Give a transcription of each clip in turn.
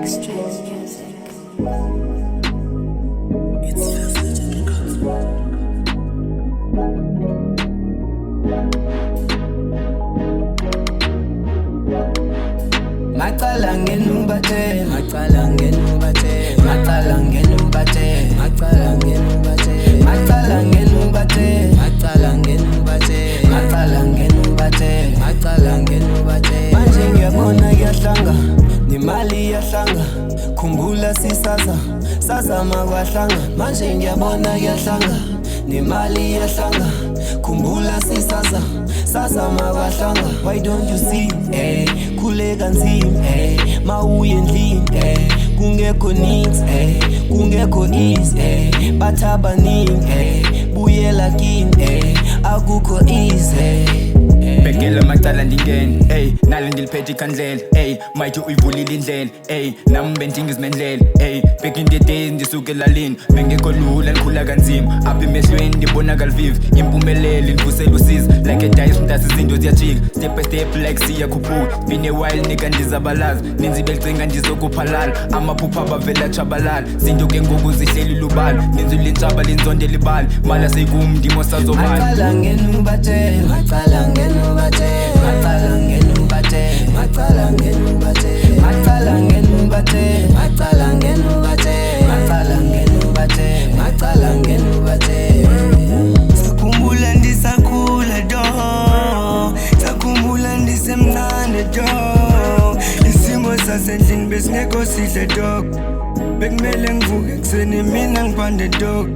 Extreme music. Macala ngenubate, macala ngenubate, macala ngenubate, macala ngenubate, macala ngenubate, macala ngenubate, macala ngenubate, macala ngenubate. Manje ngiyabona kuyahlanga, nemali iyahlanga, khumbula sisaza, sazama kwahlanga. Manje ngiyabona kuyahlanga, nemali iyahlanga, khumbula sisaza, sazama kwahlanga. Why don't you see, khuleka nzima, mawuye endlini, kungekho needs, kungekho ease, bathi abaningi, buyela kini, akukho easy. Bekela macala ndingene, ey nalo ndiliphethe ikhandlela, ey mayithi uyivulile indlela, ey nami bendinga izimendlela, ey back in the days ndisuke elalini bengekho lula ndikhula kanzima, apha emehlweni ndibonakala vive impumelelo indivusela usiza like a dice mntasi izinto ziyajika step by step like siyakhuphuka bine while nika ndizabalaza ninzi belicinga ndizokuphalala amaphupha abavela chabalala zinto ke ngoku zihleli lubala ninzi lintshaba linzondela ibali mala seyikumndimo sazobala macala ngenubate, macala ngenubate, macala ngenubate, macala ngenubate, macala ngenubate, macala ngenubate, macala ngenubate, macala ngenubate. Sakhumbula ndisakhula do, sakhumbula ndisemncane do, isimo sasendlini besingekho sihle dog, bekumele ngivuke ekuseni mina ngiphande dog.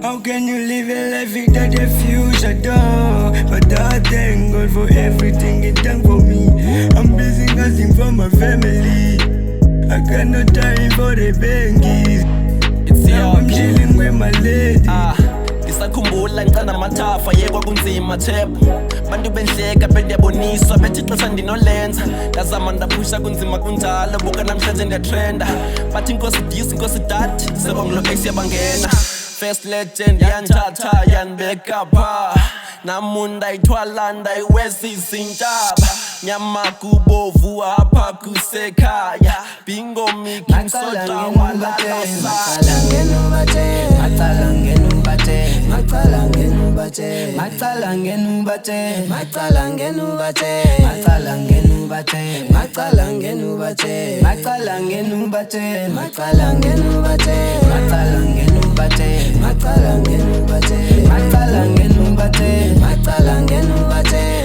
How can you live a life without a future, dog? But I thank God for everything He done for me. I'm busy nothing for my family. I got no time for the bankies. Now I'm chilling with my lady. Ngisakhumbula ngicanda mathafa yekwa kunzima thepha bantu benhleka bendiyaboniswa bethi xesha ndinolenza ndazama ndaphusha kunzima kunjalo buka namhlanje ndiyatrenda bathi inkosi dis inkosi dati sebongilo ex yabangena first legend yanthatha yanibeka pha namunda ithwala ndayiweza izintaba nyama kubovu apha kusekhaya bingo miki msoda walalasa macala ngenubate, macala ngenubate, macala ngenubate, macala ngenubate, macala ngenubate, macala ngenubate, macala ngenubate, macala ngenubate, macala ngenubate, macala ngenubate, macala ngenubate, macala ngenubate, macala ngenubate.